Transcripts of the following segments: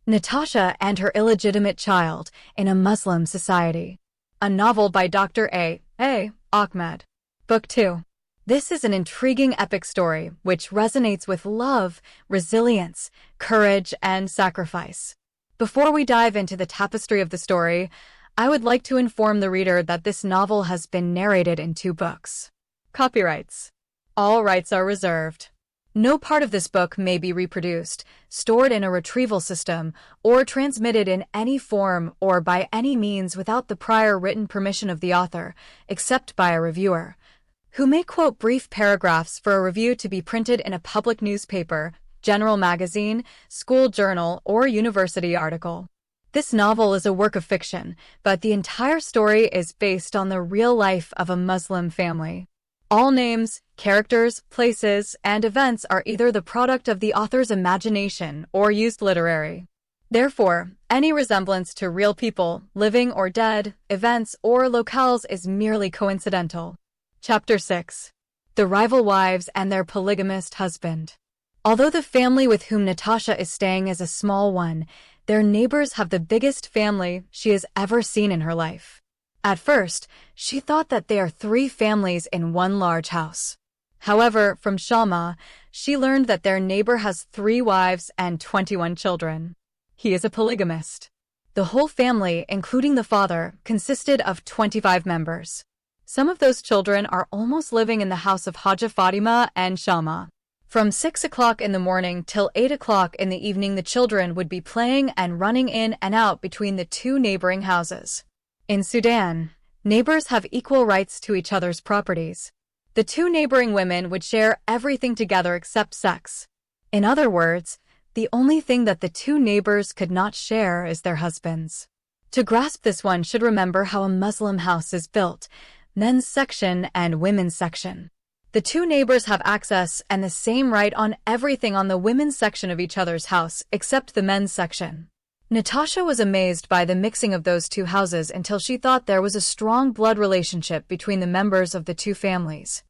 Natasha and Her Illegitimate Child in a Muslim Society. A novel by Dr. A. Ahmed. Book 2. This is an intriguing epic story which resonates with love, resilience, courage, and sacrifice. Before we dive into the tapestry of the story, I would like to inform the reader that this novel has been narrated in 2 books. Copyrights. All rights are reserved. No part of this book may be reproduced, stored in a retrieval system, or transmitted in any form or by any means without the prior written permission of the author, except by a reviewer, who may quote brief paragraphs for a review to be printed in a public newspaper, general magazine, school journal, or university article. This novel is a work of fiction, but the entire story is based on the real life of a Muslim family. All names, characters, places, and events are either the product of the author's imagination or used literary. Therefore, any resemblance to real people, living or dead, events, or locales is merely coincidental. Chapter 6. The Rival Wives and Their Polygamist Husband. Although the family with whom Natasha is staying is a small one, their neighbors have the biggest family she has ever seen in her life. At first, she thought that they are 3 families in one large house. However, from Shama, she learned that their neighbor has 3 wives and 21 children. He is a polygamist. The whole family, including the father, consisted of 25 members. Some of those children are almost living in the house of Haja Fatima and Shama. From 6 o'clock in the morning till 8 o'clock in the evening, the children would be playing and running in and out between the 2 neighboring houses. In Sudan, neighbors have equal rights to each other's properties. The 2 neighboring women would share everything together except sex. In other words, the only thing that the 2 neighbors could not share is their husbands. To grasp this, one should remember how a Muslim house is built: men's section and women's section. The 2 neighbors have access and the same right on everything on the women's section of each other's house except the men's section. Natasha was amazed by the mixing of those 2 houses until she thought there was a strong blood relationship between the members of the 2 families.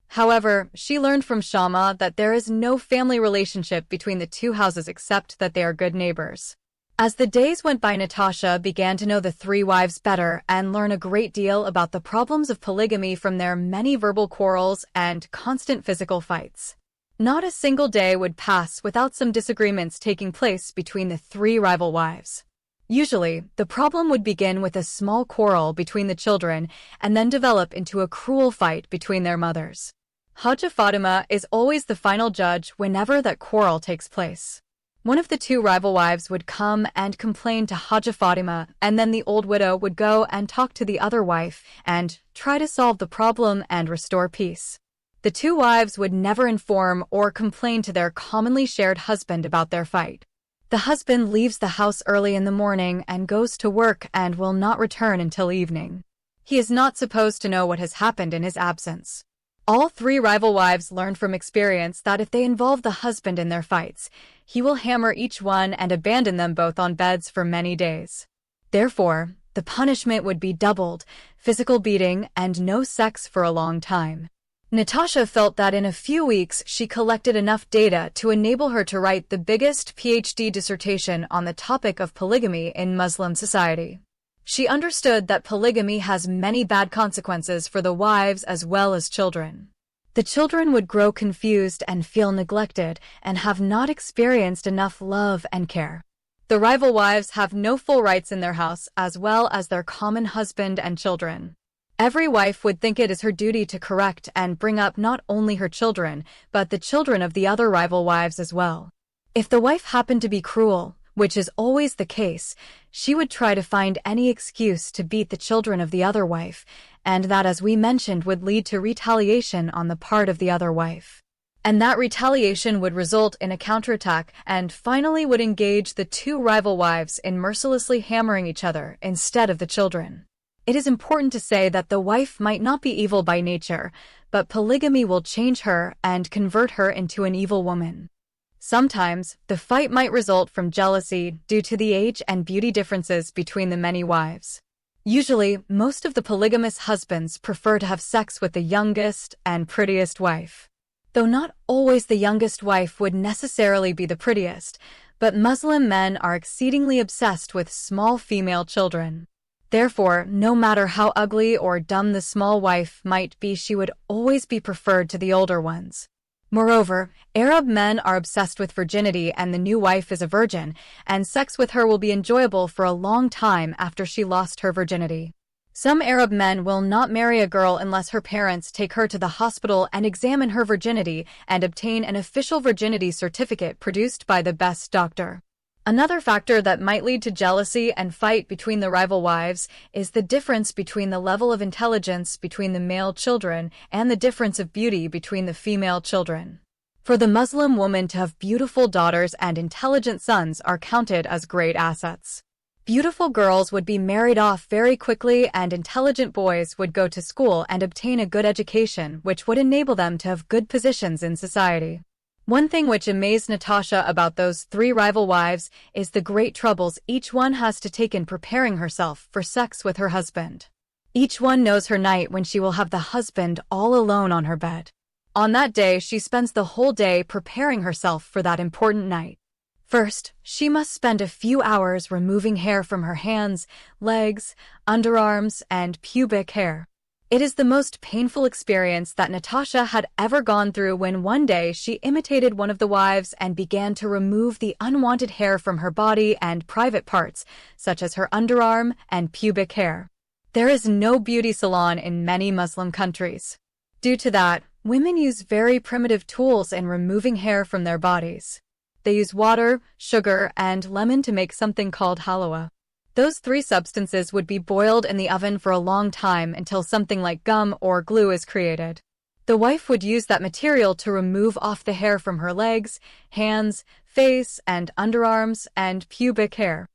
However, she learned from Shama that there is no family relationship between the 2 houses except that they are good neighbors. As the days went by, Natasha began to know the 3 wives better and learn a great deal about the problems of polygamy from their many verbal quarrels and constant physical fights. Not a single day would pass without some disagreements taking place between the 3 rival wives. Usually, the problem would begin with a small quarrel between the children and then develop into a cruel fight between their mothers. Haja Fatima is always the final judge whenever that quarrel takes place. One of the 2 rival wives would come and complain to Haja Fatima, and then the old widow would go and talk to the other wife and try to solve the problem and restore peace. The 2 wives would never inform or complain to their commonly shared husband about their fight. The husband leaves the house early in the morning and goes to work and will not return until evening. He is not supposed to know what has happened in his absence. All 3 rival wives learned from experience that if they involve the husband in their fights, he will hammer each one and abandon them both on beds for many days. Therefore, the punishment would be doubled, physical beating, and no sex for a long time. Natasha felt that in a few weeks she collected enough data to enable her to write the biggest PhD dissertation on the topic of polygamy in Muslim society. She understood that polygamy has many bad consequences for the wives as well as children. The children would grow confused and feel neglected and have not experienced enough love and care. The rival wives have no full rights in their house as well as their common husband and children. Every wife would think it is her duty to correct and bring up not only her children, but the children of the other rival wives as well. If the wife happened to be cruel, which is always the case, she would try to find any excuse to beat the children of the other wife, and that, as we mentioned, would lead to retaliation on the part of the other wife. And that retaliation would result in a counterattack and finally would engage the 2 rival wives in mercilessly hammering each other instead of the children. It is important to say that the wife might not be evil by nature, but polygamy will change her and convert her into an evil woman. Sometimes, the fight might result from jealousy due to the age and beauty differences between the many wives. Usually, most of the polygamous husbands prefer to have sex with the youngest and prettiest wife. Though not always the youngest wife would necessarily be the prettiest, But Muslim men are exceedingly obsessed with small female children. Therefore, no matter how ugly or dumb the small wife might be, she would always be preferred to the older ones. Moreover, Arab men are obsessed with virginity, and the new wife is a virgin, and sex with her will be enjoyable for a long time after she lost her virginity. Some Arab men will not marry a girl unless her parents take her to the hospital and examine her virginity and obtain an official virginity certificate produced by the best doctor. Another factor that might lead to jealousy and fight between the rival wives is the difference between the level of intelligence between the male children and the difference of beauty between the female children. For the Muslim woman to have beautiful daughters and intelligent sons are counted as great assets. Beautiful girls would be married off very quickly, and intelligent boys would go to school and obtain a good education, which would enable them to have good positions in society. One thing which amazed Natasha about those three rival wives is the great troubles each one has to take in preparing herself for sex with her husband. Each one knows her night when she will have the husband all alone on her bed. On that day, she spends the whole day preparing herself for that important night. First, she must spend a few hours removing hair from her hands, legs, underarms, and pubic hair. It is the most painful experience that Natasha had ever gone through when one day she imitated one of the wives and began to remove the unwanted hair from her body and private parts, such as her underarm and pubic hair. There is no beauty salon in many Muslim countries. Due to that, women use very primitive tools in removing hair from their bodies. They use water, sugar, and lemon to make something called halwa. Those three substances would be boiled in the oven for a long time until something like gum or glue is created. The wife would use that material to remove off the hair from her legs, hands, face, and underarms, and pubic hair.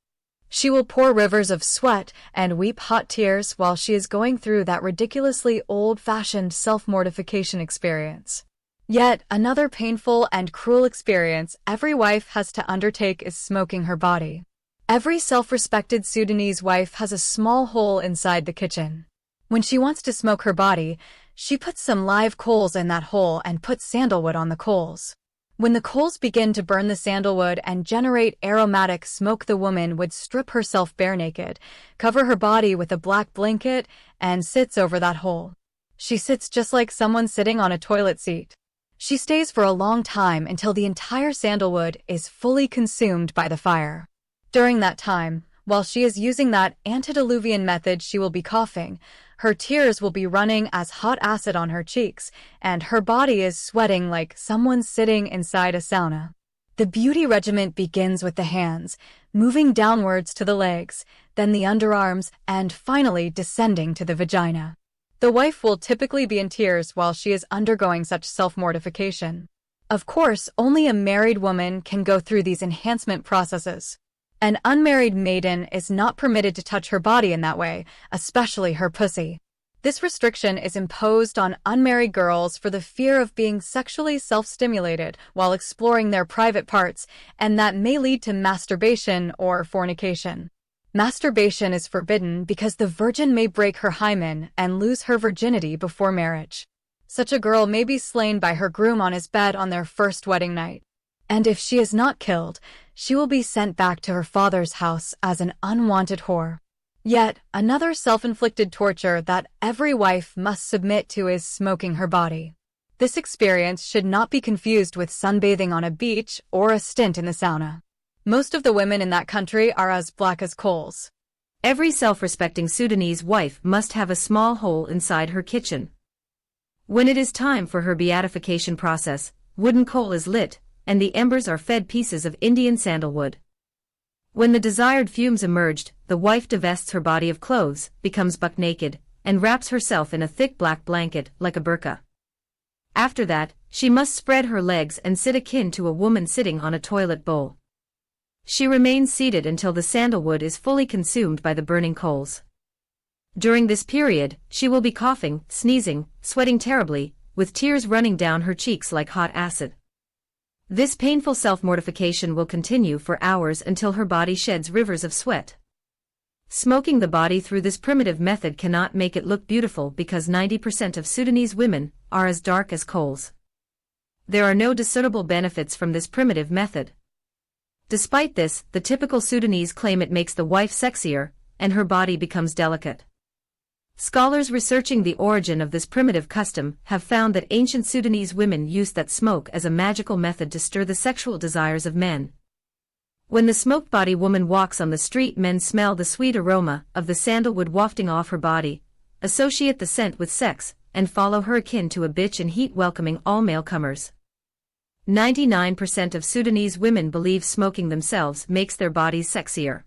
She will pour rivers of sweat and weep hot tears while she is going through that ridiculously old-fashioned self-mortification experience. Yet, another painful and cruel experience every wife has to undertake is smoking her body. Every self-respected Sudanese wife has a small hole inside the kitchen. When she wants to smoke her body, she puts some live coals in that hole and puts sandalwood on the coals. When the coals begin to burn the sandalwood and generate aromatic smoke, the woman would strip herself bare naked, cover her body with a black blanket, and sits over that hole. She sits just like someone sitting on a toilet seat. She stays for a long time until the entire sandalwood is fully consumed by the fire. During that time, while she is using that antediluvian method, she will be coughing, her tears will be running as hot acid on her cheeks, and her body is sweating like someone sitting inside a sauna. The beauty regimen begins with the hands, moving downwards to the legs, then the underarms, and finally descending to the vagina. The wife will typically be in tears while she is undergoing such self-mortification. Of course, only a married woman can go through these enhancement processes. An unmarried maiden is not permitted to touch her body in that way, especially her pussy. This restriction is imposed on unmarried girls for the fear of being sexually self-stimulated while exploring their private parts, and that may lead to masturbation or fornication. Masturbation is forbidden because the virgin may break her hymen and lose her virginity before marriage. Such a girl may be slain by her groom on his bed on their first wedding night. And if she is not killed, she will be sent back to her father's house as an unwanted whore. Yet, another self-inflicted torture that every wife must submit to is smoking her body. This experience should not be confused with sunbathing on a beach or a stint in the sauna. Most of the women in that country are as black as coals. Every self-respecting Sudanese wife must have a small hole inside her kitchen. When it is time for her beatification process, wooden coal is lit, and the embers are fed pieces of Indian sandalwood. When the desired fumes emerged, the wife divests her body of clothes, becomes buck naked, and wraps herself in a thick black blanket like a burqa. After that, she must spread her legs and sit akin to a woman sitting on a toilet bowl. She remains seated until the sandalwood is fully consumed by the burning coals. During this period, she will be coughing, sneezing, sweating terribly, with tears running down her cheeks like hot acid. This painful self-mortification will continue for hours until her body sheds rivers of sweat. Smoking the body through this primitive method cannot make it look beautiful because 90% of Sudanese women are as dark as coals. There are no discernible benefits from this primitive method. Despite this, the typical Sudanese claim it makes the wife sexier, and her body becomes delicate. Scholars researching the origin of this primitive custom have found that ancient Sudanese women used that smoke as a magical method to stir the sexual desires of men. When the smoked body woman walks on the street, men smell the sweet aroma of the sandalwood wafting off her body, associate the scent with sex, and follow her akin to a bitch in heat, welcoming all male comers. 99% of Sudanese women believe smoking themselves makes their bodies sexier.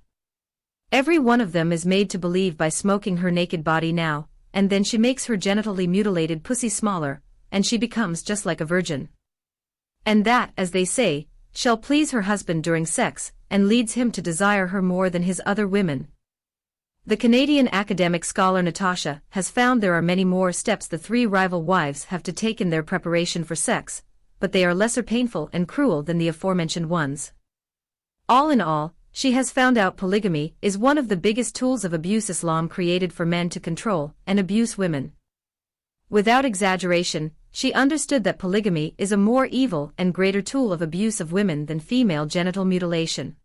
Every one of them is made to believe by smoking her naked body now, and then she makes her genitally mutilated pussy smaller, and she becomes just like a virgin. And that, as they say, shall please her husband during sex, and leads him to desire her more than his other women. The Canadian academic scholar Natasha has found there are many more steps the three rival wives have to take in their preparation for sex, but they are lesser painful and cruel than the aforementioned ones. All in all, she has found out polygamy is one of the biggest tools of abuse Islam created for men to control and abuse women. Without exaggeration, she understood that polygamy is a more evil and greater tool of abuse of women than female genital mutilation.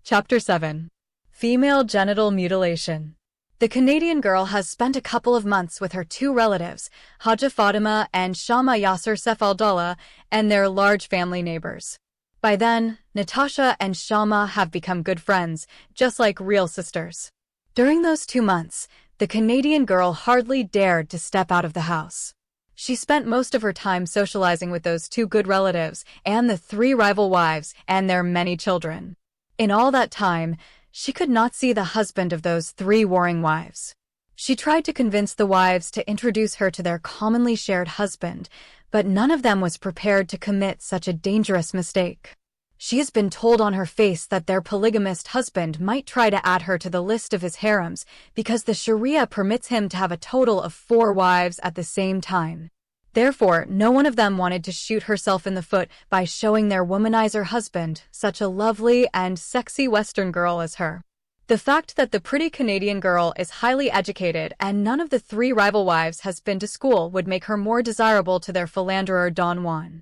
Chapter 7. Female Genital Mutilation. The Canadian girl has spent a couple of months with her two relatives, Haja Fatima and Shama Yasser Sefaldallah, and their large family neighbors. By then, Natasha and Shama have become good friends, just like real sisters. During those 2 months, the Canadian girl hardly dared to step out of the house. She spent most of her time socializing with those two good relatives and the three rival wives and their many children. In all that time, she could not see the husband of those three warring wives. She tried to convince the wives to introduce her to their commonly shared husband, but none of them was prepared to commit such a dangerous mistake. She has been told on her face that their polygamist husband might try to add her to the list of his harems because the Sharia permits him to have a total of 4 wives at the same time. Therefore, no one of them wanted to shoot herself in the foot by showing their womanizer husband such a lovely and sexy Western girl as her. The fact that the pretty Canadian girl is highly educated and none of the three rival wives has been to school would make her more desirable to their philanderer Don Juan.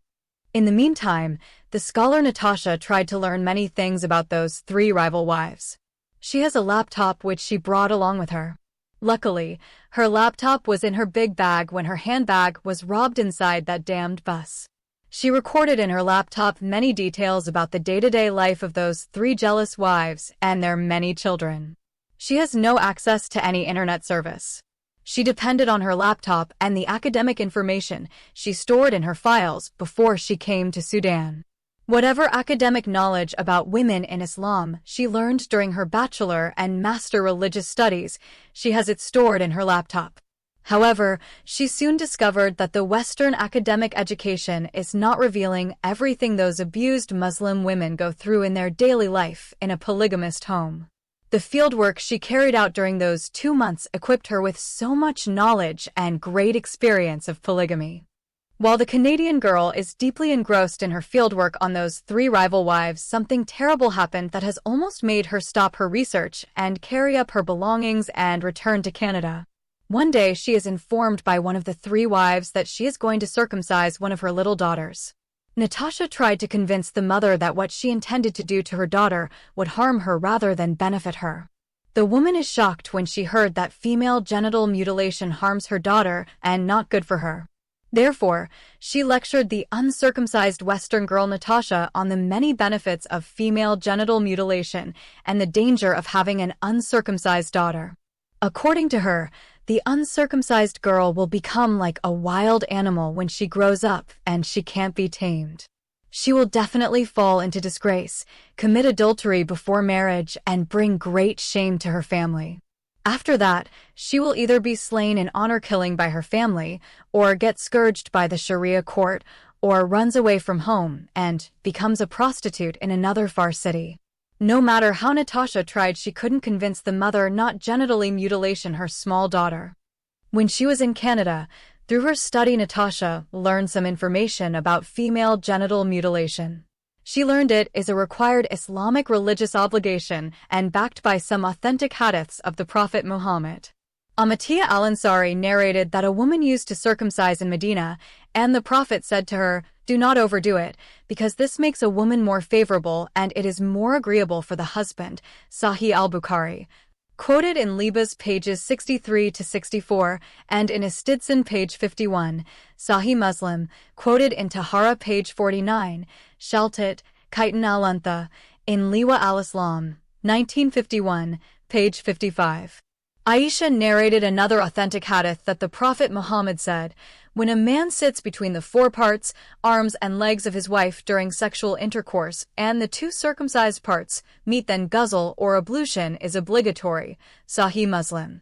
In the meantime, the scholar Natasha tried to learn many things about those three rival wives. She has a laptop which she brought along with her. Luckily, her laptop was in her big bag when her handbag was robbed inside that damned bus. She recorded in her laptop many details about the day-to-day life of those three jealous wives and their many children. She has no access to any internet service. She depended on her laptop and the academic information she stored in her files before she came to Sudan. Whatever academic knowledge about women in Islam she learned during her bachelor and master religious studies, she has it stored in her laptop. However, she soon discovered that the Western academic education is not revealing everything those abused Muslim women go through in their daily life in a polygamist home. The fieldwork she carried out during those 2 months equipped her with so much knowledge and great experience of polygamy. While the Canadian girl is deeply engrossed in her fieldwork on those three rival wives, something terrible happened that has almost made her stop her research and carry up her belongings and return to Canada. One day she is informed by one of the three wives that she is going to circumcise one of her little daughters. Natasha tried to convince the mother that what she intended to do to her daughter would harm her rather than benefit her. The woman is shocked when she heard that female genital mutilation harms her daughter and not good for her. Therefore, she lectured the uncircumcised Western girl Natasha on the many benefits of female genital mutilation and the danger of having an uncircumcised daughter. According to her, the uncircumcised girl will become like a wild animal when she grows up and she can't be tamed. She will definitely fall into disgrace, commit adultery before marriage, and bring great shame to her family. After that, she will either be slain in honor killing by her family, or get scourged by the Sharia court, or runs away from home and becomes a prostitute in another far city. No matter how Natasha tried, she couldn't convince the mother not genitally mutilation her small daughter. When she was in Canada, through her study, Natasha learned some information about female genital mutilation. She learned it is a required Islamic religious obligation and backed by some authentic hadiths of the Prophet Muhammad. Amatia al-Ansari narrated that a woman used to circumcise in Medina, and the Prophet said to her, Do not overdo it, because this makes a woman more favorable and it is more agreeable for the husband, Sahih al-Bukhari. Quoted in Libas pages 63 to 64 and in Istidsan page 51, Sahih Muslim, quoted in Tahara page 49, Shaltit, Kaitan al-Untha, in Liwa al-Islam, 1951, page 55. Aisha narrated another authentic hadith that the Prophet Muhammad said, "When a man sits between the four parts, arms and legs of his wife during sexual intercourse, and the two circumcised parts meet, then ghusl or ablution is obligatory." Sahih Muslim.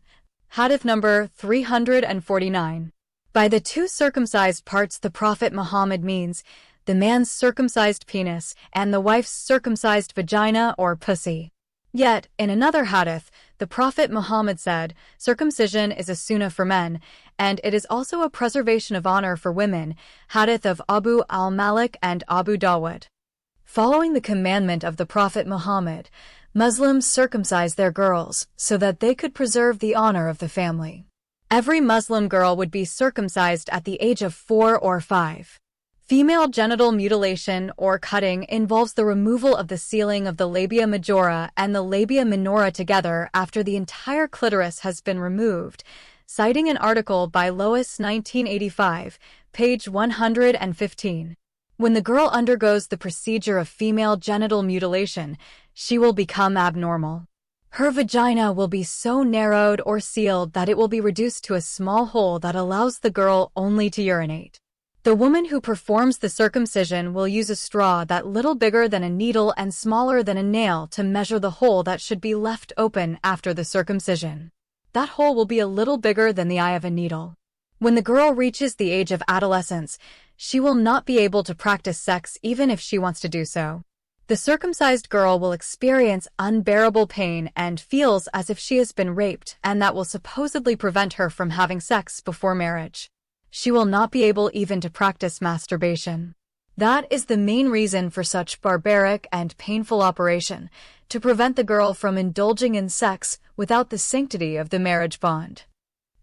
Hadith number 349. By the two circumcised parts the Prophet Muhammad means the man's circumcised penis and the wife's circumcised vagina or pussy. Yet, in another hadith, the Prophet Muhammad said, circumcision is a sunnah for men, and it is also a preservation of honor for women, hadith of Abu al-Malik and Abu Dawud. Following the commandment of the Prophet Muhammad, Muslims circumcised their girls so that they could preserve the honor of the family. Every Muslim girl would be circumcised at the age of 4 or 5. Female genital mutilation or cutting involves the removal of the sealing of the labia majora and the labia minora together after the entire clitoris has been removed, citing an article by Lois 1985, page 115. When the girl undergoes the procedure of female genital mutilation, she will become abnormal. Her vagina will be so narrowed or sealed that it will be reduced to a small hole that allows the girl only to urinate. The woman who performs the circumcision will use a straw that little bigger than a needle and smaller than a nail to measure the hole that should be left open after the circumcision. That hole will be a little bigger than the eye of a needle. When the girl reaches the age of adolescence, she will not be able to practice sex even if she wants to do so. The circumcised girl will experience unbearable pain and feels as if she has been raped, and that will supposedly prevent her from having sex before marriage. She will not be able even to practice masturbation. That is the main reason for such barbaric and painful operation, to prevent the girl from indulging in sex without the sanctity of the marriage bond.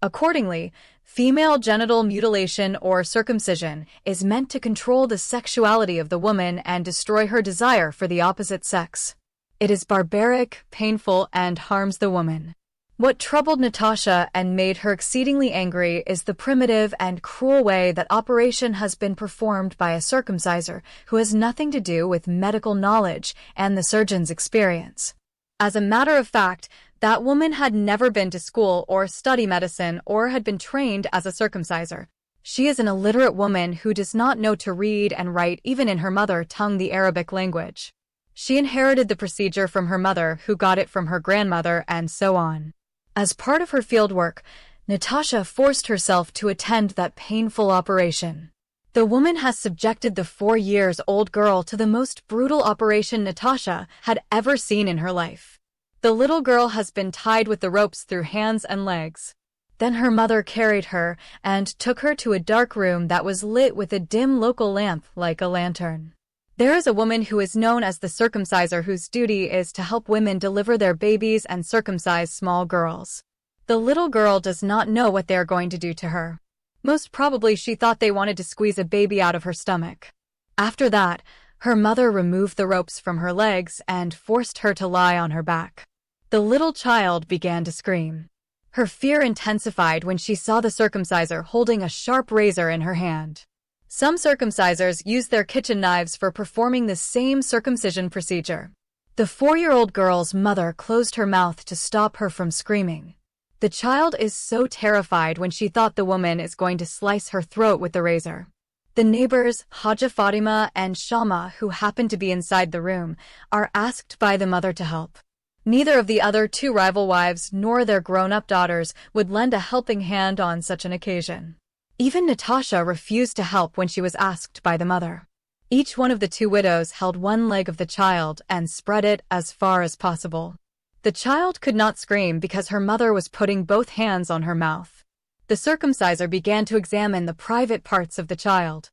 Accordingly, female genital mutilation or circumcision is meant to control the sexuality of the woman and destroy her desire for the opposite sex. It is barbaric, painful, and harms the woman. What troubled Natasha and made her exceedingly angry is the primitive and cruel way that operation has been performed by a circumciser who has nothing to do with medical knowledge and the surgeon's experience. As a matter of fact, that woman had never been to school or study medicine or had been trained as a circumciser. She is an illiterate woman who does not know to read and write even in her mother tongue, the Arabic language. She inherited the procedure from her mother, who got it from her grandmother, and so on. As part of her fieldwork, Natasha forced herself to attend that painful operation. The woman has subjected the 4-year-old girl to the most brutal operation Natasha had ever seen in her life. The little girl has been tied with the ropes through hands and legs. Then her mother carried her and took her to a dark room that was lit with a dim local lamp like a lantern. There is a woman who is known as the circumciser whose duty is to help women deliver their babies and circumcise small girls. The little girl does not know what they are going to do to her. Most probably she thought they wanted to squeeze a baby out of her stomach. After that, her mother removed the ropes from her legs and forced her to lie on her back. The little child began to scream. Her fear intensified when she saw the circumciser holding a sharp razor in her hand. Some circumcisers use their kitchen knives for performing the same circumcision procedure. The 4-year-old girl's mother closed her mouth to stop her from screaming. The child is so terrified when she thought the woman is going to slice her throat with the razor. The neighbors, Haja Fatima and Shama, who happen to be inside the room, are asked by the mother to help. Neither of the other 2 rival wives nor their grown-up daughters would lend a helping hand on such an occasion. Even Natasha refused to help when she was asked by the mother. Each one of the 2 widows held one leg of the child and spread it as far as possible. The child could not scream because her mother was putting both hands on her mouth. The circumciser began to examine the private parts of the child.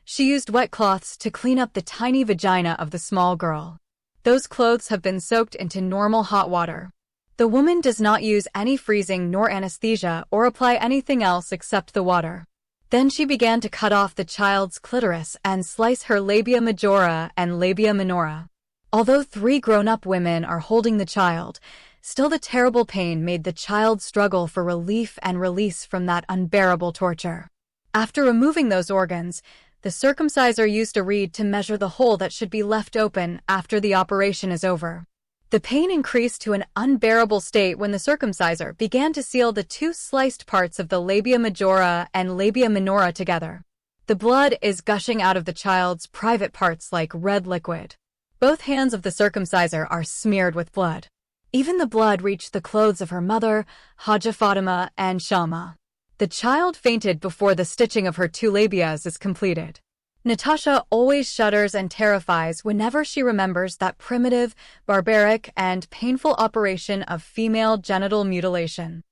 She used wet cloths to clean up the tiny vagina of the small girl. Those clothes have been soaked into normal hot water. The woman does not use any freezing nor anesthesia or apply anything else except the water. Then she began to cut off the child's clitoris and slice her labia majora and labia minora. Although 3 grown-up women are holding the child, still the terrible pain made the child struggle for relief and release from that unbearable torture. After removing those organs, the circumciser used a reed to measure the hole that should be left open after the operation is over. The pain increased to an unbearable state when the circumciser began to seal the 2 sliced parts of the labia majora and labia minora together. The blood is gushing out of the child's private parts like red liquid. Both hands of the circumciser are smeared with blood. Even the blood reached the clothes of her mother, Haja Fatima, and Shama. The child fainted before the stitching of her 2 labias is completed. Natasha always shudders and terrifies whenever she remembers that primitive, barbaric, and painful operation of female genital mutilation.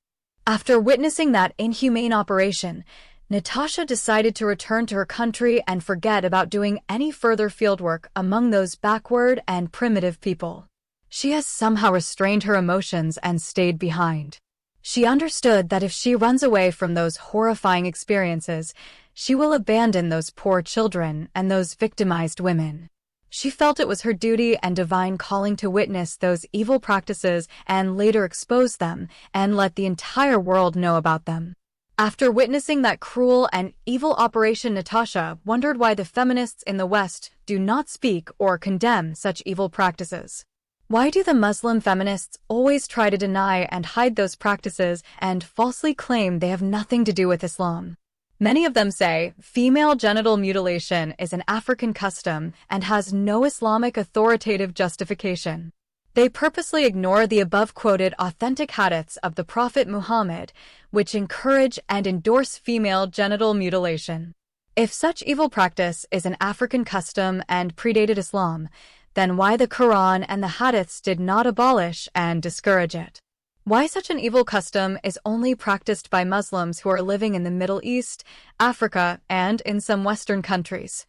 After witnessing that inhumane operation, Natasha decided to return to her country and forget about doing any further fieldwork among those backward and primitive people. She has somehow restrained her emotions and stayed behind. She understood that if she runs away from those horrifying experiences, she will abandon those poor children and those victimized women. She felt it was her duty and divine calling to witness those evil practices and later expose them and let the entire world know about them. After witnessing that cruel and evil operation, Natasha wondered why the feminists in the West do not speak or condemn such evil practices. Why do the Muslim feminists always try to deny and hide those practices and falsely claim they have nothing to do with Islam? Many of them say female genital mutilation is an African custom and has no Islamic authoritative justification. They purposely ignore the above-quoted authentic hadiths of the Prophet Muhammad, which encourage and endorse female genital mutilation. If such evil practice is an African custom and predated Islam, then why the Quran and the hadiths did not abolish and discourage it? Why such an evil custom is only practiced by Muslims who are living in the Middle East, Africa, and in some Western countries?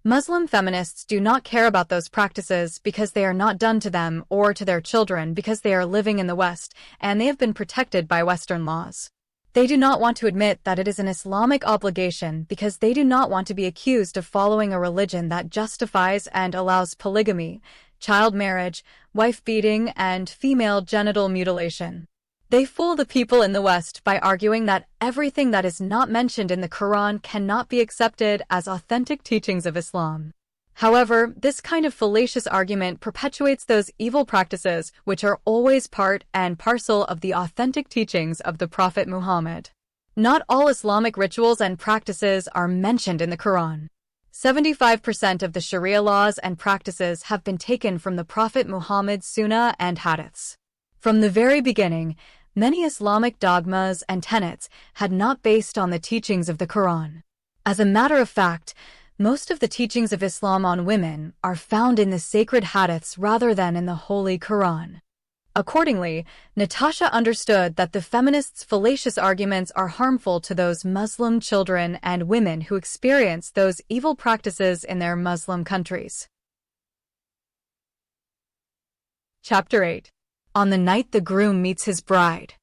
Muslim feminists do not care about those practices because they are not done to them or to their children because they are living in the West and they have been protected by Western laws. They do not want to admit that it is an Islamic obligation because they do not want to be accused of following a religion that justifies and allows polygamy, child marriage, wife beating, and female genital mutilation. They fool the people in the West by arguing that everything that is not mentioned in the Quran cannot be accepted as authentic teachings of Islam. However, this kind of fallacious argument perpetuates those evil practices which are always part and parcel of the authentic teachings of the Prophet Muhammad. Not all Islamic rituals and practices are mentioned in the Quran. 75% of the Sharia laws and practices have been taken from the Prophet Muhammad's Sunnah and Hadiths. From the very beginning, many Islamic dogmas and tenets had not based on the teachings of the Quran. As a matter of fact, most of the teachings of Islam on women are found in the sacred hadiths rather than in the Holy Quran. Accordingly, Natasha understood that the feminists' fallacious arguments are harmful to those Muslim children and women who experience those evil practices in their Muslim countries. Chapter 8. On the night the groom meets his bride.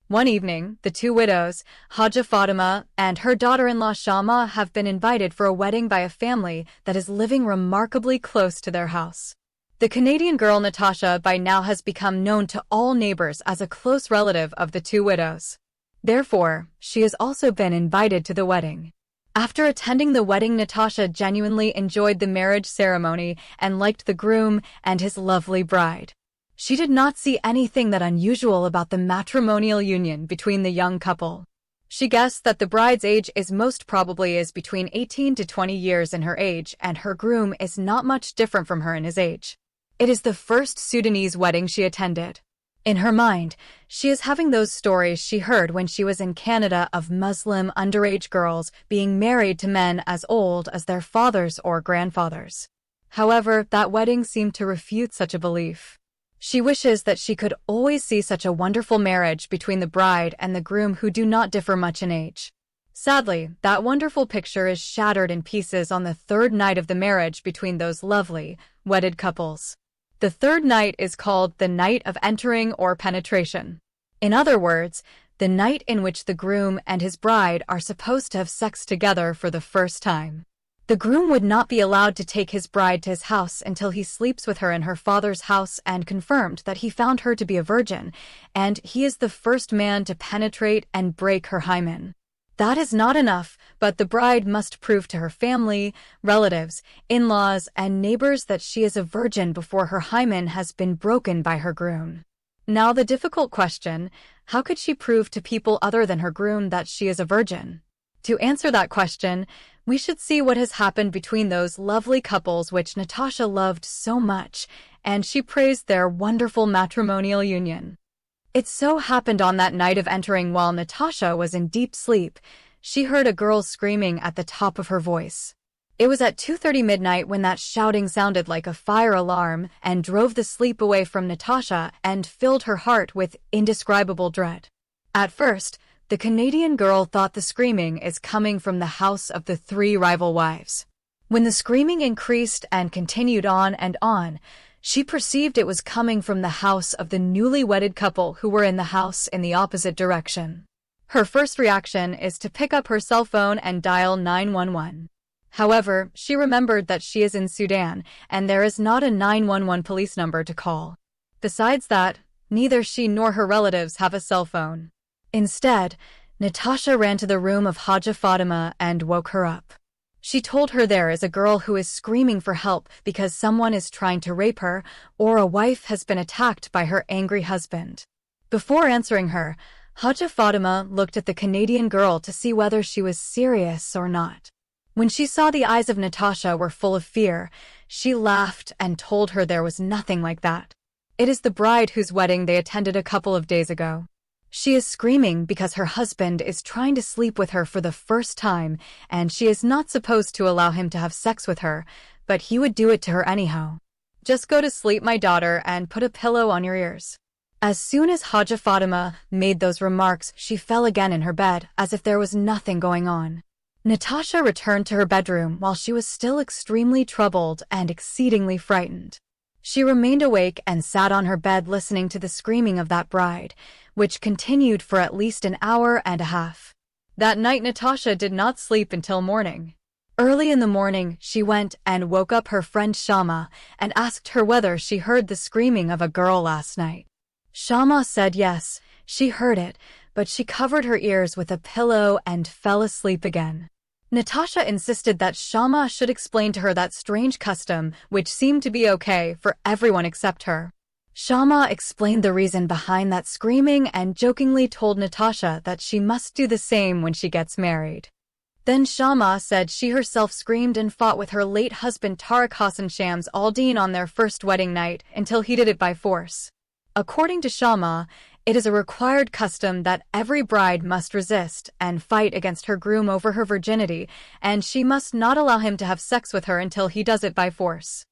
One evening, the 2 widows, Haja Fatima and her daughter-in-law Shama, have been invited for a wedding by a family that is living remarkably close to their house. The Canadian girl Natasha by now has become known to all neighbors as a close relative of the 2 widows. Therefore, she has also been invited to the wedding. After attending the wedding, Natasha genuinely enjoyed the marriage ceremony and liked the groom and his lovely bride. She did not see anything that unusual about the matrimonial union between the young couple. She guessed that the bride's age is most probably between 18 to 20 years in her age, and her groom is not much different from her in his age. It is the first Sudanese wedding she attended. In her mind, she is having those stories she heard when she was in Canada of Muslim underage girls being married to men as old as their fathers or grandfathers. However, that wedding seemed to refute such a belief. She wishes that she could always see such a wonderful marriage between the bride and the groom who do not differ much in age. Sadly, that wonderful picture is shattered in pieces on the 3rd night of the marriage between those lovely, wedded couples. The 3rd night is called the night of entering or penetration. In other words, the night in which the groom and his bride are supposed to have sex together for the first time. The groom would not be allowed to take his bride to his house until he sleeps with her in her father's house and confirmed that he found her to be a virgin, and he is the first man to penetrate and break her hymen. That is not enough, but the bride must prove to her family, relatives, in-laws, and neighbors that she is a virgin before her hymen has been broken by her groom. Now the difficult question, how could she prove to people other than her groom that she is a virgin? To answer that question, we should see what has happened between those lovely couples which Natasha loved so much, and she praised their wonderful matrimonial union. It so happened on that night of entering while Natasha was in deep sleep, she heard a girl screaming at the top of her voice. It was at 2:30 midnight when that shouting sounded like a fire alarm and drove the sleep away from Natasha and filled her heart with indescribable dread. At first, the Canadian girl thought the screaming is coming from the house of the three rival wives. When the screaming increased and continued on and on, she perceived it was coming from the house of the newly wedded couple who were in the house in the opposite direction. Her first reaction is to pick up her cell phone and dial 911. However, she remembered that she is in Sudan and there is not a 911 police number to call. Besides that, neither she nor her relatives have a cell phone. Instead, Natasha ran to the room of Haja Fatima and woke her up. She told her there is a girl who is screaming for help because someone is trying to rape her or a wife has been attacked by her angry husband. Before answering her, Haja Fatima looked at the Canadian girl to see whether she was serious or not. When she saw the eyes of Natasha were full of fear, she laughed and told her there was nothing like that. It is the bride whose wedding they attended a couple of days ago. She is screaming because her husband is trying to sleep with her for the first time, and she is not supposed to allow him to have sex with her, but he would do it to her anyhow. Just go to sleep, my daughter, and put a pillow on your ears. As soon as Haja Fatima made those remarks, she fell again in her bed, as if there was nothing going on. Natasha returned to her bedroom while she was still extremely troubled and exceedingly frightened. She remained awake and sat on her bed listening to the screaming of that bride, which continued for at least an hour and a half. That night Natasha did not sleep until morning. Early in the morning, she went and woke up her friend Shama and asked her whether she heard the screaming of a girl last night. Shama said yes, she heard it, but she covered her ears with a pillow and fell asleep again. Natasha insisted that Shama should explain to her that strange custom, which seemed to be okay for everyone except her. Shama explained the reason behind that screaming and jokingly told Natasha that she must do the same when she gets married. Then Shama said she herself screamed and fought with her late husband Tariq Hassan Shams al-Din on their first wedding night until he did it by force. According to Shama, it is a required custom that every bride must resist and fight against her groom over her virginity, and she must not allow him to have sex with her until he does it by force.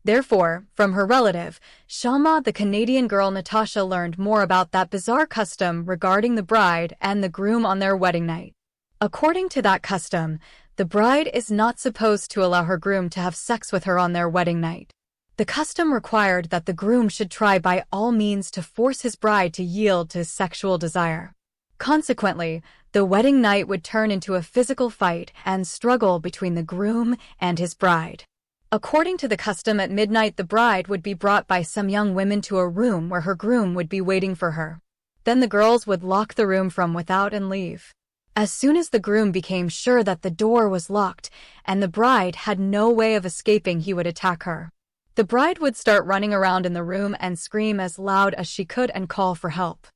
Therefore, from her relative, Shama, the Canadian girl, Natasha learned more about that bizarre custom regarding the bride and the groom on their wedding night. According to that custom, the bride is not supposed to allow her groom to have sex with her on their wedding night. The custom required that the groom should try by all means to force his bride to yield to his sexual desire. Consequently, the wedding night would turn into a physical fight and struggle between the groom and his bride. According to the custom, at midnight the bride would be brought by some young women to a room where her groom would be waiting for her. Then the girls would lock the room from without and leave. As soon as the groom became sure that the door was locked and the bride had no way of escaping, he would attack her. The bride would start running around in the room and scream as loud as she could and call for help.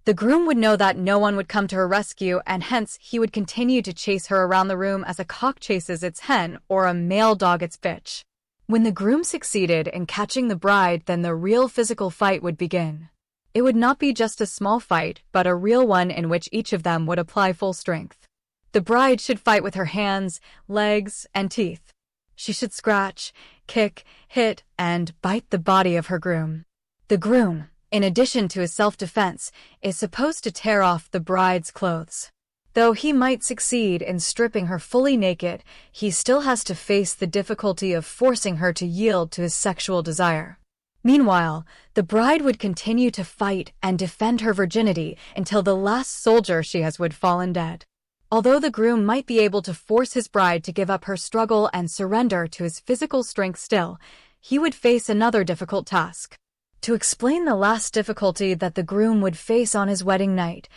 The groom would know that no one would come to her rescue, and hence he would continue to chase her around the room as a cock chases its hen or a male dog its bitch. When the groom succeeded in catching the bride, then the real physical fight would begin. It would not be just a small fight, but a real one in which each of them would apply full strength. The bride should fight with her hands, legs, and teeth. She should scratch, kick, hit, and bite the body of her groom. The groom, in addition to his self-defense, is supposed to tear off the bride's clothes. Though he might succeed in stripping her fully naked, he still has to face the difficulty of forcing her to yield to his sexual desire. Meanwhile, the bride would continue to fight and defend her virginity until the last soldier she has would fallen dead. Although the groom might be able to force his bride to give up her struggle and surrender to his physical strength still, he would face another difficult task. To explain the last difficulty that the groom would face on his wedding night,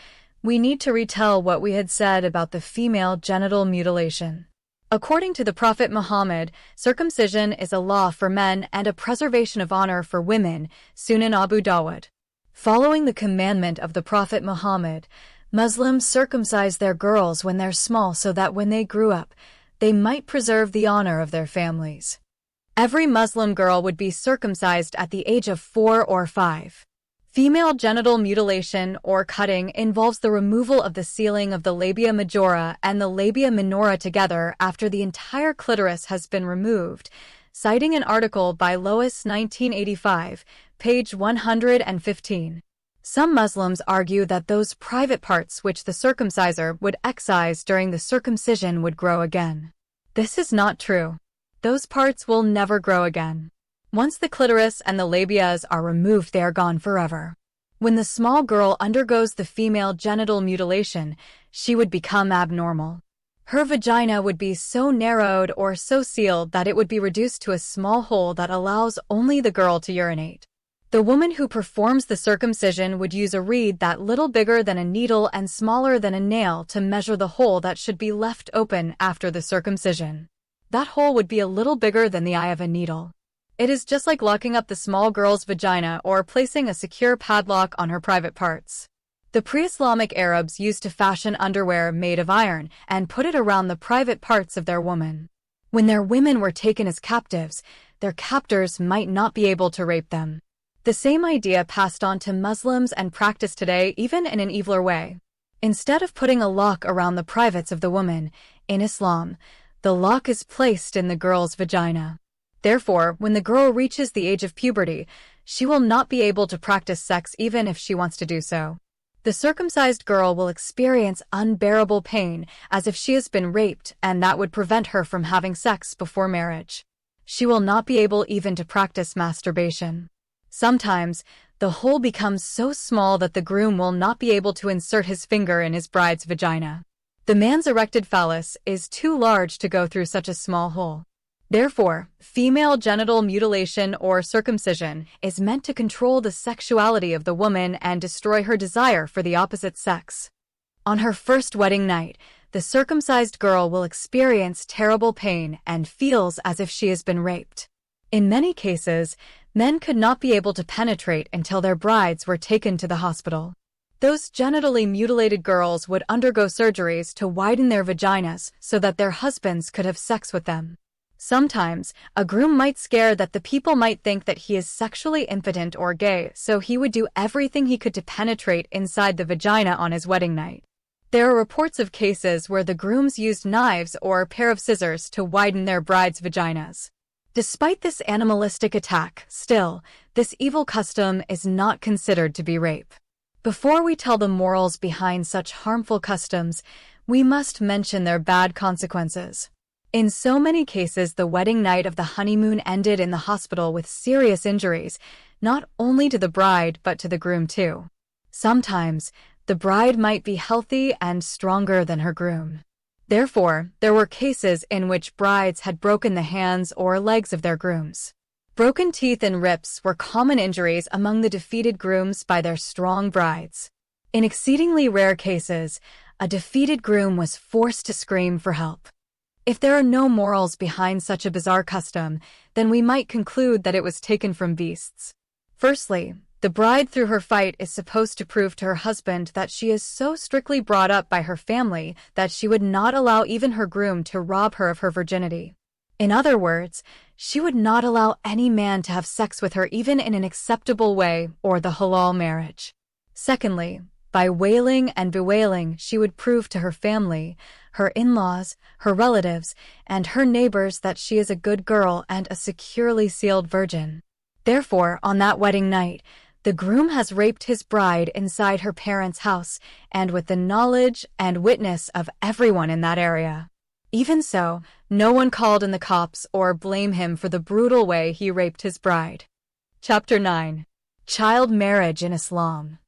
we need to retell what we had said about the female genital mutilation. According to the Prophet Muhammad, circumcision is a law for men and a preservation of honor for women, Sunan Abu Dawud. Following the commandment of the Prophet Muhammad, Muslims circumcise their girls when they're small so that when they grew up, they might preserve the honor of their families. Every Muslim girl would be circumcised at the age of 4 or 5. Female genital mutilation or cutting involves the removal of the sealing of the labia majora and the labia minora together after the entire clitoris has been removed, citing an article by Lois 1985, page 115. Some Muslims argue that those private parts which the circumciser would excise during the circumcision would grow again. This is not true. Those parts will never grow again. Once the clitoris and the labias are removed, they are gone forever. When the small girl undergoes the female genital mutilation, she would become abnormal. Her vagina would be so narrowed or so sealed that it would be reduced to a small hole that allows only the girl to urinate. The woman who performs the circumcision would use a reed that little bigger than a needle and smaller than a nail to measure the hole that should be left open after the circumcision. That hole would be a little bigger than the eye of a needle. It is just like locking up the small girl's vagina or placing a secure padlock on her private parts. The pre-Islamic Arabs used to fashion underwear made of iron and put it around the private parts of their women. When their women were taken as captives, their captors might not be able to rape them. The same idea passed on to Muslims and practiced today even in an eviler way. Instead of putting a lock around the privates of the woman, in Islam, the lock is placed in the girl's vagina. Therefore, when the girl reaches the age of puberty, she will not be able to practice sex even if she wants to do so. The circumcised girl will experience unbearable pain as if she has been raped, and that would prevent her from having sex before marriage. She will not be able even to practice masturbation. Sometimes, the hole becomes so small that the groom will not be able to insert his finger in his bride's vagina. The man's erected phallus is too large to go through such a small hole. Therefore, female genital mutilation or circumcision is meant to control the sexuality of the woman and destroy her desire for the opposite sex. On her first wedding night, the circumcised girl will experience terrible pain and feels as if she has been raped. In many cases, men could not be able to penetrate until their brides were taken to the hospital. Those genitally mutilated girls would undergo surgeries to widen their vaginas so that their husbands could have sex with them. Sometimes, a groom might scare that the people might think that he is sexually impotent or gay, so he would do everything he could to penetrate inside the vagina on his wedding night. There are reports of cases where the grooms used knives or a pair of scissors to widen their brides' vaginas. Despite this animalistic attack, still, this evil custom is not considered to be rape. Before we tell the morals behind such harmful customs, we must mention their bad consequences. In so many cases, the wedding night of the honeymoon ended in the hospital with serious injuries, not only to the bride but to the groom too. Sometimes, the bride might be healthy and stronger than her groom. Therefore, there were cases in which brides had broken the hands or legs of their grooms. Broken teeth and rips were common injuries among the defeated grooms by their strong brides. In exceedingly rare cases, a defeated groom was forced to scream for help. If there are no morals behind such a bizarre custom, then we might conclude that it was taken from beasts. Firstly, the bride through her fight is supposed to prove to her husband that she is so strictly brought up by her family that she would not allow even her groom to rob her of her virginity. In other words, she would not allow any man to have sex with her even in an acceptable way or the halal marriage. Secondly, by wailing and bewailing, she would prove to her family, her in-laws, her relatives, and her neighbors that she is a good girl and a securely sealed virgin. Therefore, on that wedding night, the groom has raped his bride inside her parents' house and with the knowledge and witness of everyone in that area. Even so, no one called in the cops or blamed him for the brutal way he raped his bride. Chapter 9. Child Marriage in Islam.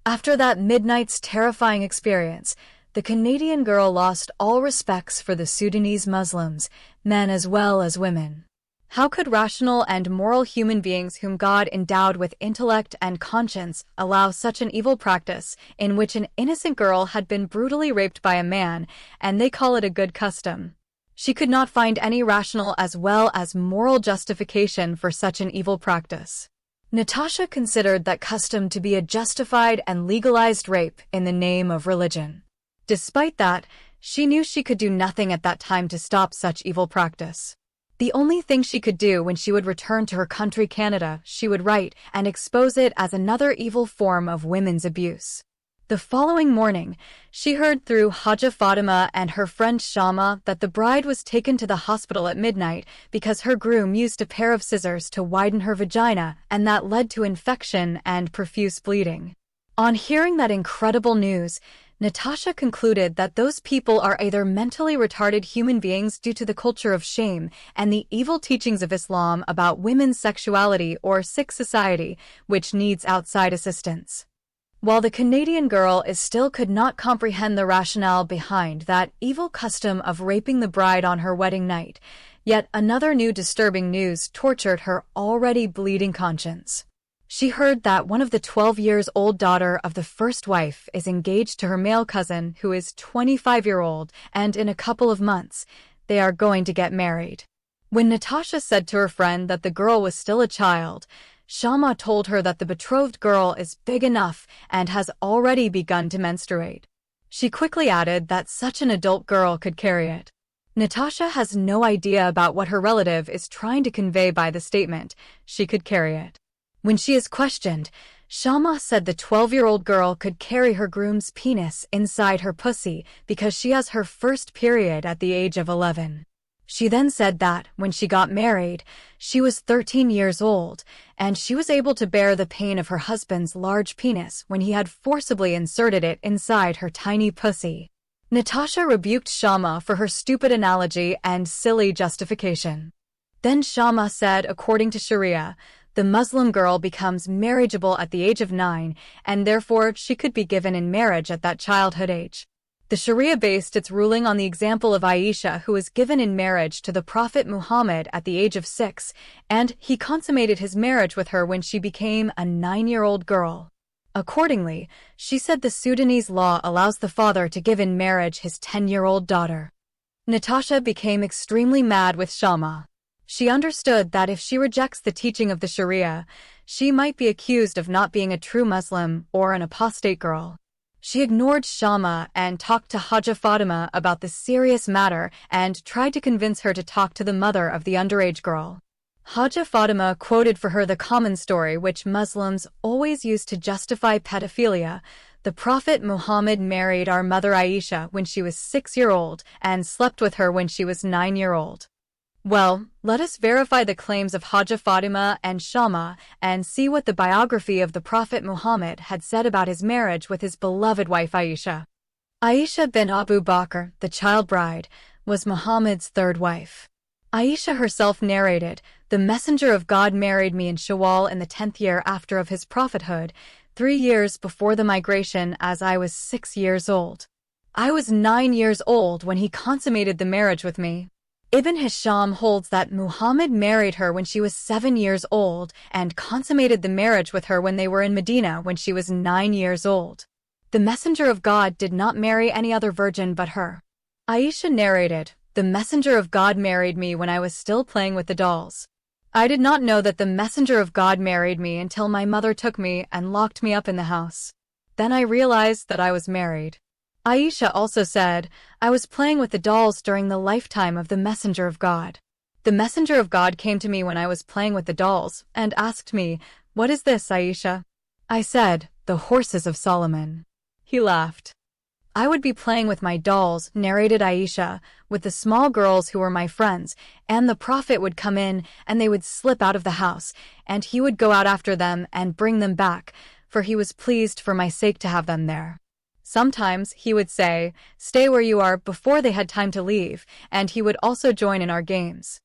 After that midnight's terrifying experience, the Canadian girl lost all respects for the Sudanese Muslims, men as well as women. How could rational and moral human beings whom God endowed with intellect and conscience allow such an evil practice in which an innocent girl had been brutally raped by a man, and they call it a good custom? She could not find any rational as well as moral justification for such an evil practice. Natasha considered that custom to be a justified and legalized rape in the name of religion. Despite that, she knew she could do nothing at that time to stop such evil practice. The only thing she could do when she would return to her country Canada, she would write and expose it as another evil form of women's abuse. The following morning, she heard through Haja Fatima and her friend Shama that the bride was taken to the hospital at midnight because her groom used a pair of scissors to widen her vagina, and that led to infection and profuse bleeding. On hearing that incredible news, Natasha concluded that those people are either mentally retarded human beings due to the culture of shame and the evil teachings of Islam about women's sexuality, or sick society, which needs outside assistance. While the Canadian girl still could not comprehend the rationale behind that evil custom of raping the bride on her wedding night, yet another new disturbing news tortured her already bleeding conscience. She heard that one of the 12-year-old daughter of the first wife is engaged to her male cousin, who is 25-year-old, and in a couple of months, they are going to get married. When Natasha said to her friend that the girl was still a child, Shama told her that the betrothed girl is big enough and has already begun to menstruate. She quickly added that such an adult girl could carry it. Natasha has no idea about what her relative is trying to convey by the statement, she could carry it. When she is questioned, Shama said the 12-year-old girl could carry her groom's penis inside her pussy because she has her first period at the age of 11. She then said that, when she got married, she was 13 years old, and she was able to bear the pain of her husband's large penis when he had forcibly inserted it inside her tiny pussy. Natasha rebuked Shama for her stupid analogy and silly justification. Then Shama said, according to Sharia, the Muslim girl becomes marriageable at the age of 9, and therefore she could be given in marriage at that childhood age. The Sharia based its ruling on the example of Aisha, who was given in marriage to the Prophet Muhammad at the age of 6, and he consummated his marriage with her when she became a 9-year-old girl. Accordingly, she said the Sudanese law allows the father to give in marriage his 10-year-old daughter. Natasha became extremely mad with Shama. She understood that if she rejects the teaching of the Sharia, she might be accused of not being a true Muslim or an apostate girl. She ignored Shama and talked to Haja Fatima about the serious matter and tried to convince her to talk to the mother of the underage girl. Haja Fatima quoted for her the common story which Muslims always use to justify pedophilia. The Prophet Muhammad married our mother Aisha when she was 6-year-old and slept with her when she was 9-year-old. Well, let us verify the claims of Haja Fatima and Shama and see what the biography of the Prophet Muhammad had said about his marriage with his beloved wife Aisha. Aisha bint Abu Bakr, the child bride, was Muhammad's third wife. Aisha herself narrated, "The Messenger of God married me in Shawwal in the 10th year after of his prophethood, 3 years before the migration, as I was 6 years old. I was 9 years old when he consummated the marriage with me." Ibn Hisham holds that Muhammad married her when she was 7 years old and consummated the marriage with her when they were in Medina when she was 9 years old. The Messenger of God did not marry any other virgin but her. Aisha narrated, "The Messenger of God married me when I was still playing with the dolls. I did not know that the Messenger of God married me until my mother took me and locked me up in the house. Then I realized that I was married." Aisha also said, "I was playing with the dolls during the lifetime of the Messenger of God. The Messenger of God came to me when I was playing with the dolls and asked me, 'What is this, Aisha?' I said, 'The horses of Solomon.' He laughed. I would be playing with my dolls," narrated Aisha, "with the small girls who were my friends, and the Prophet would come in and they would slip out of the house, and he would go out after them and bring them back, for he was pleased for my sake to have them there. Sometimes he would say, 'Stay where you are,' before they had time to leave, and he would also join in our games.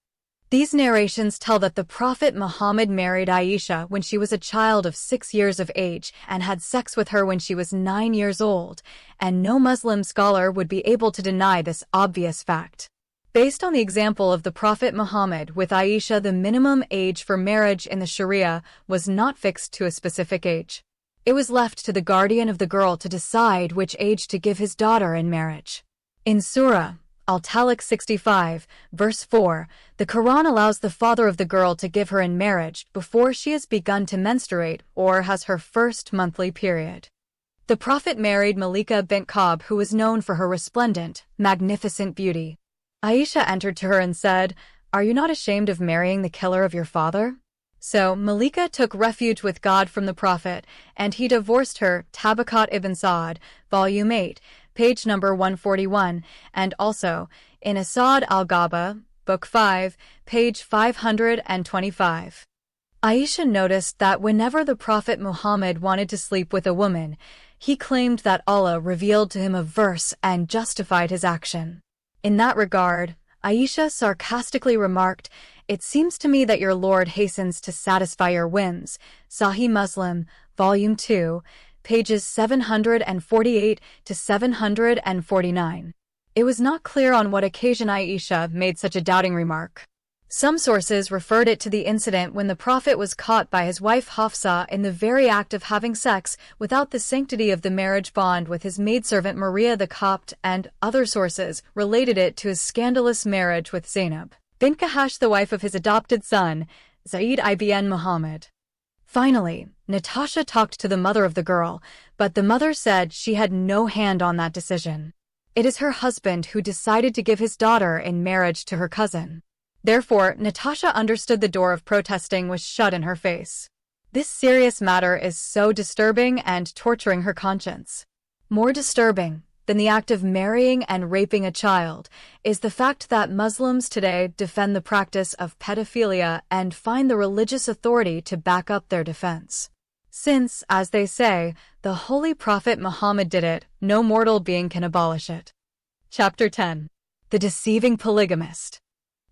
These narrations tell that the Prophet Muhammad married Aisha when she was a child of 6 years of age and had sex with her when she was 9 years old, and no Muslim scholar would be able to deny this obvious fact. Based on the example of the Prophet Muhammad with Aisha, the minimum age for marriage in the Sharia was not fixed to a specific age. It was left to the guardian of the girl to decide which age to give his daughter in marriage. In Surah Al-Talaq 65, verse 4, the Quran allows the father of the girl to give her in marriage before she has begun to menstruate or has her first monthly period. The Prophet married Malika bint Ka'b, who was known for her resplendent, magnificent beauty. Aisha entered to her and said, "Are you not ashamed of marrying the killer of your father?" So Malika took refuge with God from the Prophet, and he divorced her. Tabaqat ibn Sa'd, Volume 8, page number 141, and also in Asad al-Ghaba, Book 5, page 525. Aisha noticed that whenever the Prophet Muhammad wanted to sleep with a woman, he claimed that Allah revealed to him a verse and justified his action. In that regard, Aisha sarcastically remarked, "It seems to me that your Lord hastens to satisfy your whims." Sahih Muslim, Volume 2, pages 748 to 749. It was not clear on what occasion Aisha made such a doubting remark. Some sources referred it to the incident when the Prophet was caught by his wife Hafsa in the very act of having sex without the sanctity of the marriage bond with his maidservant Maria the Copt, and other sources related it to his scandalous marriage with Zainab bint Jahash, the wife of his adopted son, Zaid ibn Muhammad. Finally, Natasha talked to the mother of the girl, but the mother said she had no hand on that decision. It is her husband who decided to give his daughter in marriage to her cousin. Therefore, Natasha understood the door of protesting was shut in her face. This serious matter is so disturbing and torturing her conscience. More disturbing than the act of marrying and raping a child is the fact that Muslims today defend the practice of pedophilia and find the religious authority to back up their defense. Since, as they say, the Holy Prophet Muhammad did it, no mortal being can abolish it. Chapter 10. The Deceiving Polygamist.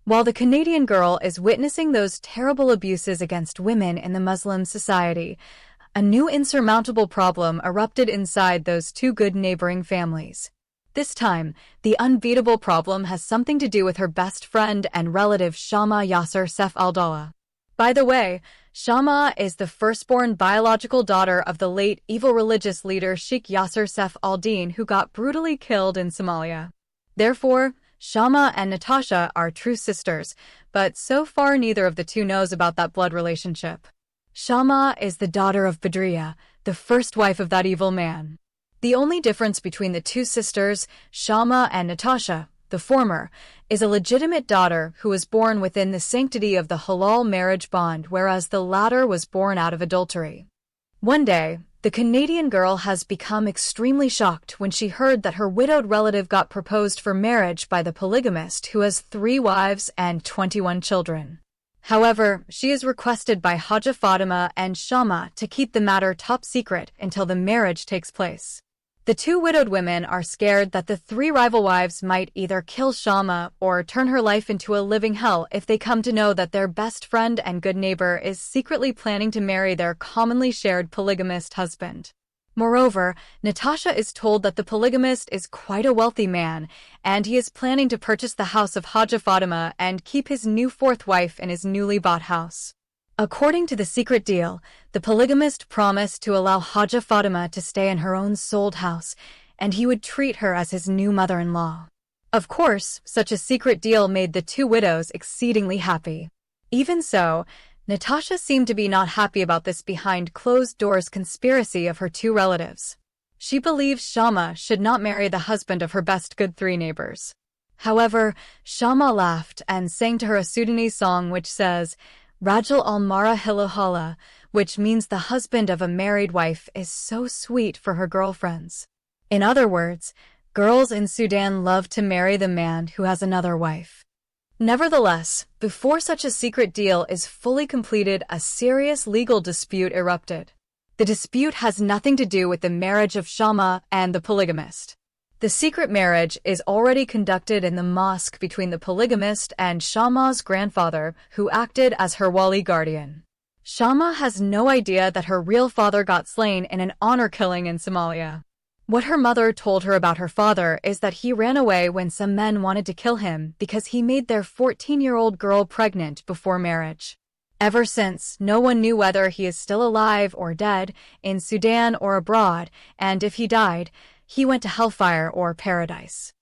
While the Canadian girl is witnessing those terrible abuses against women in the Muslim society, a new insurmountable problem erupted inside those two good neighboring families. This time, the unbeatable problem has something to do with her best friend and relative Shama Yasser Sef al-Dawla. By the way, Shama is the firstborn biological daughter of the late evil religious leader Sheikh Yasser Sef al-Din, who got brutally killed in Somalia. Therefore, Shama and Natasha are true sisters, but so far neither of the two knows about that blood relationship. Shama is the daughter of Badriya, the first wife of that evil man. The only difference between the two sisters, Shama and Natasha, the former, is a legitimate daughter who was born within the sanctity of the halal marriage bond, whereas the latter was born out of adultery. One day, the Canadian girl has become extremely shocked when she heard that her widowed relative got proposed for marriage by the polygamist who has 3 wives and 21 children. However, she is requested by Haja Fatima and Shama to keep the matter top secret until the marriage takes place. The two widowed women are scared that the 3 rival wives might either kill Shama or turn her life into a living hell if they come to know that their best friend and good neighbor is secretly planning to marry their commonly shared polygamist husband. Moreover, Natasha is told that the polygamist is quite a wealthy man, and he is planning to purchase the house of Haja Fatima and keep his new 4th wife in his newly bought house. According to the secret deal, the polygamist promised to allow Haja Fatima to stay in her own sold house, and he would treat her as his new mother-in-law. Of course, such a secret deal made the two widows exceedingly happy. Even so, Natasha seemed to be not happy about this behind closed doors conspiracy of her two relatives. She believes Shama should not marry the husband of her best good 3 neighbors. However, Shama laughed and sang to her a Sudanese song which says, Rajal al-Mara Hilohala, which means the husband of a married wife is so sweet for her girlfriends. In other words, girls in Sudan love to marry the man who has another wife. Nevertheless, before such a secret deal is fully completed, a serious legal dispute erupted. The dispute has nothing to do with the marriage of Shama and the polygamist. The secret marriage is already conducted in the mosque between the polygamist and Shama's grandfather, who acted as her wali guardian. Shama has no idea that her real father got slain in an honor killing in Somalia. What her mother told her about her father is that he ran away when some men wanted to kill him because he made their 14-year-old girl pregnant before marriage. Ever since, no one knew whether he is still alive or dead, in Sudan or abroad, and if he died, he went to hellfire or paradise.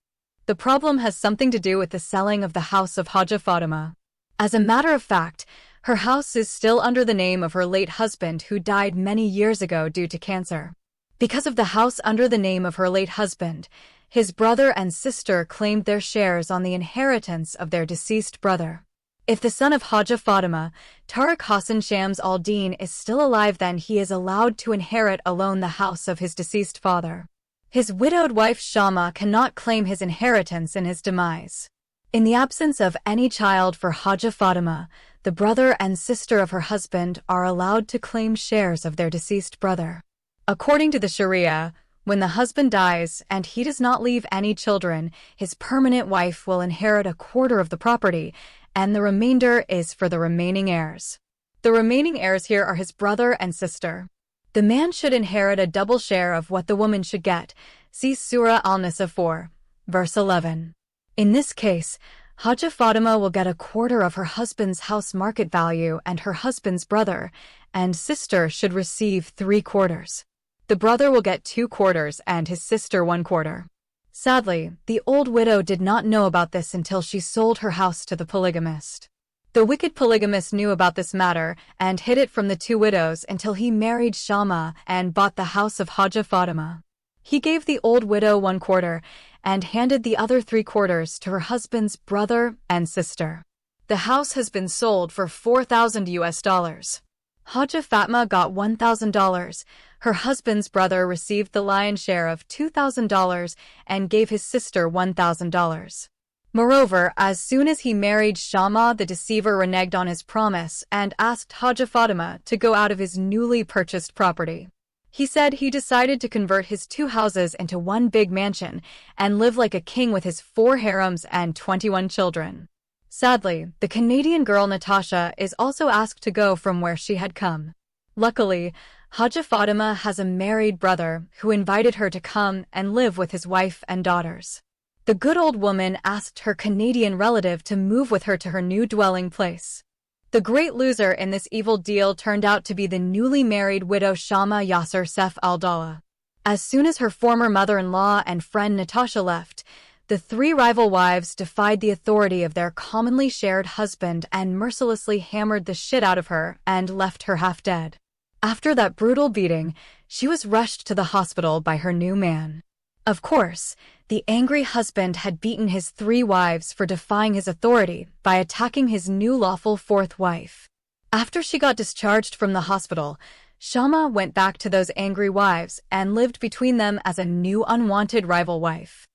The problem has something to do with the selling of the house of Haja Fatima. As a matter of fact, her house is still under the name of her late husband who died many years ago due to cancer. Because of the house under the name of her late husband, his brother and sister claimed their shares on the inheritance of their deceased brother. If the son of Haja Fatima, Tariq Hassan Shams al-Din, is still alive, then he is allowed to inherit alone the house of his deceased father. His widowed wife Shama cannot claim his inheritance in his demise. In the absence of any child for Haja Fatima, the brother and sister of her husband are allowed to claim shares of their deceased brother. According to the Sharia, when the husband dies and he does not leave any children, his permanent wife will inherit a quarter of the property, and the remainder is for the remaining heirs. The remaining heirs here are his brother and sister. The man should inherit a double share of what the woman should get. See Surah Al-Nisa 4, verse 11. In this case, Haja Fatima will get a quarter of her husband's house market value, and her husband's brother and sister should receive 3/4. The brother will get 2/4 and his sister 1/4. Sadly, the old widow did not know about this until she sold her house to the polygamist. The wicked polygamist knew about this matter and hid it from the two widows until he married Shama and bought the house of Haja Fatima. He gave the old widow 1/4 and handed the other 3/4 to her husband's brother and sister. The house has been sold for $4,000. Haja Fatma got $1,000. Her husband's brother received the lion's share of $2,000 and gave his sister $1,000. Moreover, as soon as he married Shama, the deceiver reneged on his promise and asked Haja Fatima to go out of his newly purchased property. He said he decided to convert his 2 houses into one big mansion and live like a king with his 4 harems and 21 children. Sadly, the Canadian girl Natasha is also asked to go from where she had come. Luckily, Haja Fatima has a married brother who invited her to come and live with his wife and daughters. The good old woman asked her Canadian relative to move with her to her new dwelling place. The great loser in this evil deal turned out to be the newly married widow Shama Yasser Sef al-Dawla. As soon as her former mother-in-law and friend Natasha left, the 3 rival wives defied the authority of their commonly shared husband and mercilessly hammered the shit out of her and left her half dead. After that brutal beating, she was rushed to the hospital by her new man. Of course, the angry husband had beaten his 3 wives for defying his authority by attacking his new lawful 4th wife. After she got discharged from the hospital, Shama went back to those angry wives and lived between them as a new unwanted rival wife.